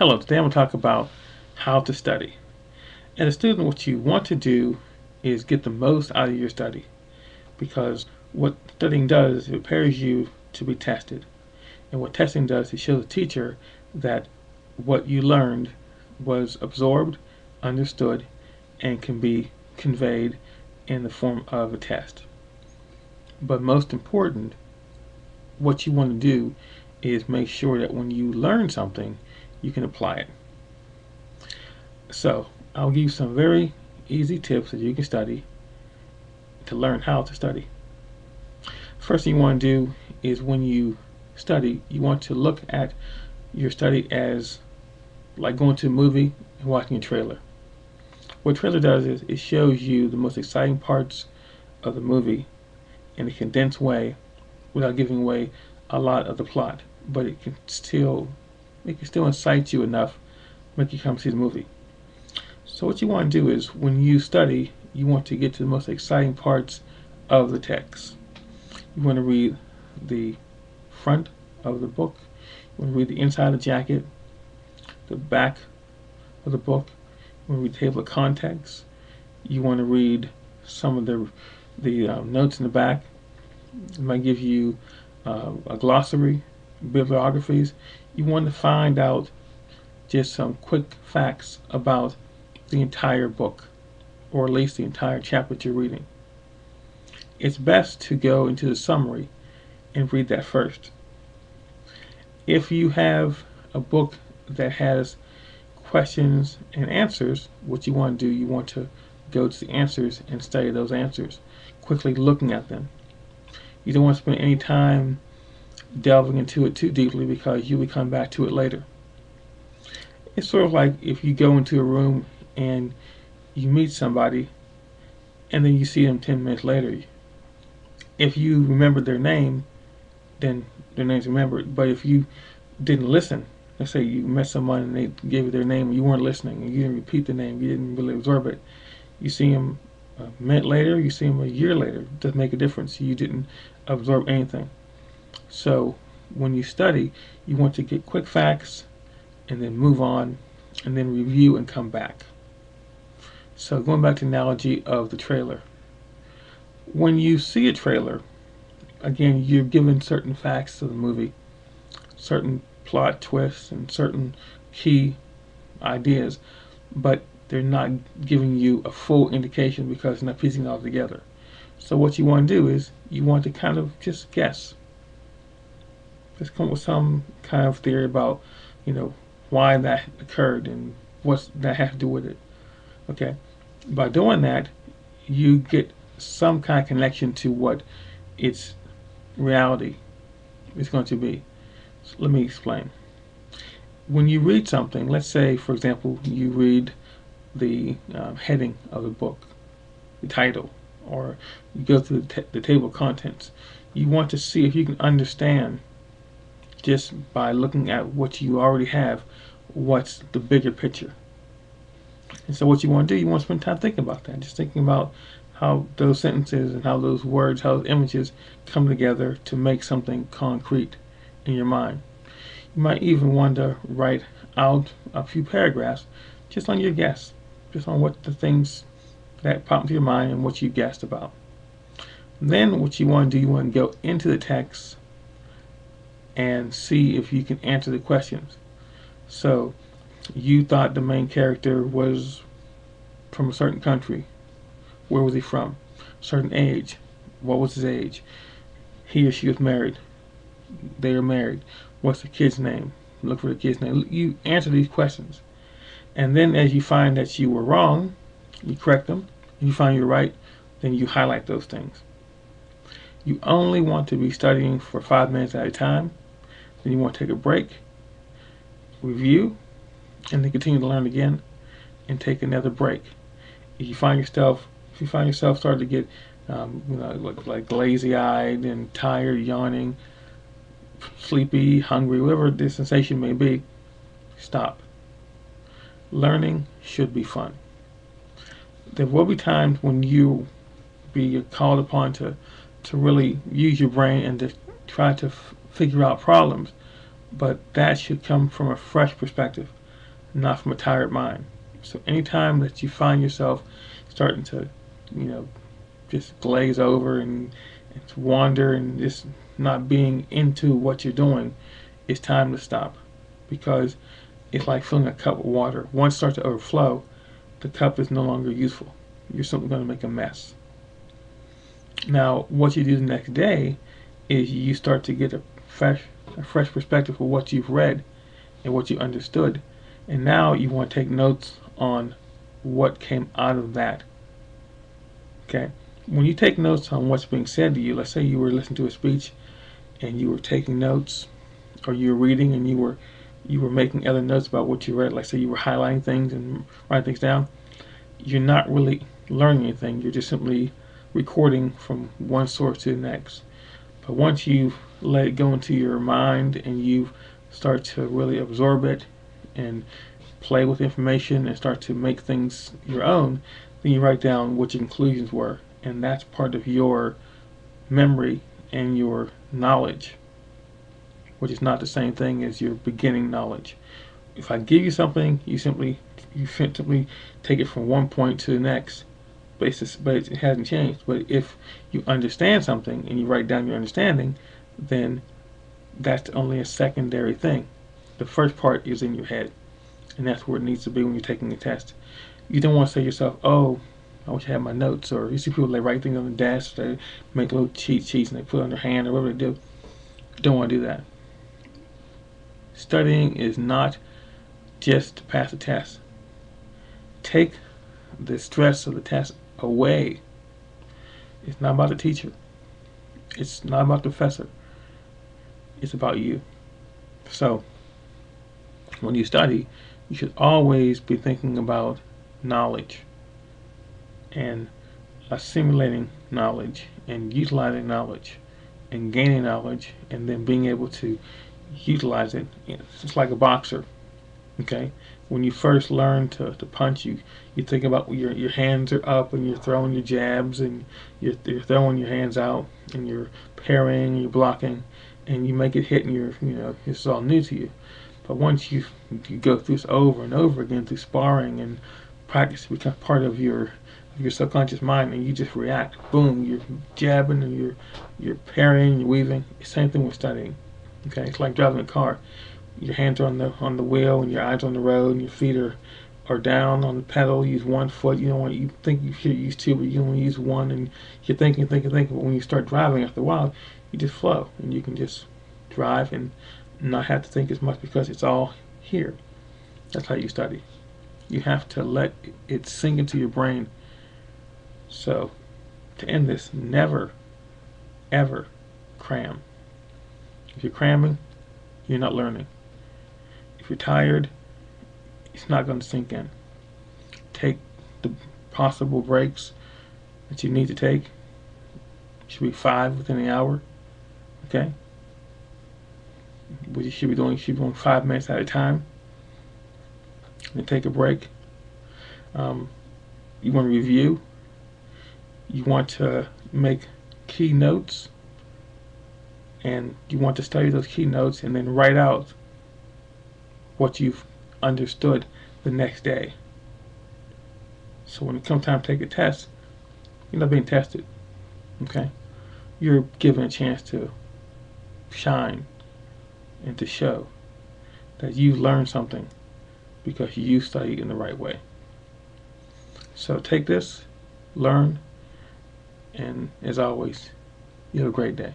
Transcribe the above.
Hello, today I'm going to talk about how to study. As a student, what you want to do is get the most out of your study, because what studying does is it prepares you to be tested. And what testing does is show the teacher that what you learned was absorbed, understood, and can be conveyed in the form of a test. But most important, what you want to do is make sure that when you learn something, you can apply it. So I'll give you some very easy tips that you can study to learn how to study. First thing you want to do is when you study, you want to look at your study as like going to a movie and watching a trailer. What a trailer does is it shows you the most exciting parts of the movie in a condensed way without giving away a lot of the plot, but it can still incite you enough to make you come see the movie. So what you want to do is when you study, you want to get to the most exciting parts of the text. You want to read the front of the book, you want to read the inside of the jacket, the back of the book, you want to read the table of contents, you want to read some of the notes in the back. It might give you a glossary, bibliographies. You want to find out just some quick facts about the entire book, or at least the entire chapter that you're reading. It's best to go into the summary and read that first. If you have a book that has questions and answers, what you want to do, you want to go to the answers and study those answers, quickly looking at them. You don't want to spend any time delving into it too deeply, because you will come back to it later. It's sort of like if you go into a room and you meet somebody and then you see them 10 minutes later. If you remember their name, then their name's remembered. But if you didn't listen, let's say you met someone and they gave you their name and you weren't listening and you didn't repeat the name, you didn't really absorb it, you see them a minute later, you see them a year later, it doesn't make a difference. You didn't absorb anything. So when you study, you want to get quick facts and then move on and then review and come back. So going back to the analogy of the trailer. When you see a trailer, again, you're given certain facts to the movie, certain plot twists and certain key ideas, but they're not giving you a full indication because they're not piecing it all together. So what you want to do is you want to kind of just guess. Just come up with some kind of theory about, why that occurred and what that has to do with it. Okay, by doing that, you get some kind of connection to what its reality is going to be. So let me explain. When you read something, let's say, for example, you read the heading of the book, the title, or you go through the table of contents. You want to see if you can understand, just by looking at what you already have, what's the bigger picture. And so what you want to do, you want to spend time thinking about that, just thinking about how those sentences and how those words, how those images come together to make something concrete in your mind. You might even want to write out a few paragraphs just on your guess, just on what the things that pop into your mind and what you guessed about. Then what you want to do, you want to go into the text and see if you can answer the questions. So you thought the main character was from a certain country. Where was he from? Certain age. What was his age? He or she was married. They are married. What's the kid's name? Look for the kid's name. You answer these questions. And then as you find that you were wrong, you correct them. If you find you're right, then you highlight those things. You only want to be studying for 5 minutes at a time. Then you want to take a break, review, and then continue to learn again and take another break. If you find yourself starting to get like lazy-eyed and tired, yawning, sleepy, hungry, whatever the sensation may be, stop. Learning should be fun. There will be times when you be called upon to really use your brain and to try to figure out problems, but that should come from a fresh perspective. not from a tired mind. So anytime that you find yourself starting to, you know, just glaze over and to wander and just not being into what you're doing, it's time to stop. Because it's like filling a cup with water. Once it starts to overflow, the cup is no longer useful. You're simply going to make a mess. Now, what you do the next day is you start to get a fresh perspective of what you've read and what you understood. And now you want to take notes on what came out of that. Okay? When you take notes on what's being said to you, let's say you were listening to a speech and you were taking notes, or you were reading and you were making other notes about what you read, like say you were highlighting things and writing things down, you're not really learning anything. You're just simply recording from one source to the next. But once you let it go into your mind and you start to really absorb it and play with information and start to make things your own, then you write down what your conclusions were. And that's part of your memory and your knowledge, which is not the same thing as your beginning knowledge. If I give you something, you simply take it from one point to the next, but it hasn't changed. But if you understand something and you write down your understanding, then that's only a secondary thing. The first part is in your head, and that's where it needs to be when you're taking a test. You don't want to say to yourself, "Oh, I wish I had my notes," or you see people, they write things on the desk, they make little cheat sheets and they put it on their hand or whatever they do. You don't want to do that. Studying is not just to pass a test. Take the stress of the test away. It's not about the teacher. It's not about the professor. It's about you. So, when you study, you should always be thinking about knowledge and assimilating knowledge and utilizing knowledge and gaining knowledge and then being able to utilize it. It's just like a boxer. Okay, when you first learn to punch, you think about your hands are up and you're throwing your jabs and you're throwing your hands out and you're parrying and you're blocking and you make it hit and this is all new to you. But once you go through this over and over again through sparring and practice, it becomes part of your subconscious mind and you just react. Boom, you're jabbing and you're parrying, you're weaving. Same thing with studying. Okay, it's like driving a car. Your hands are on the wheel and your eyes on the road and your feet are down on the pedal. You use one foot. You think you should use two, but you only use one, and you're thinking. But when you start driving, after a while, you just flow and you can just drive and not have to think as much because it's all here. That's how you study. You have to let it sink into your brain. So, to end this, never, ever cram. If you're cramming, you're not learning. If you're tired, it's not going to sink in. Take the possible breaks that you need to take. It should be 5 within the hour. Okay? What you should be doing 5 minutes at a time. Then take a break. You want to review. You want to make key notes. And you want to study those key notes and then write out what you've understood the next day. So when it comes time to take a test, you're not being tested. Okay? You're given a chance to shine and to show that you've learned something because you studied in the right way. So take this, learn, and as always, you have a great day.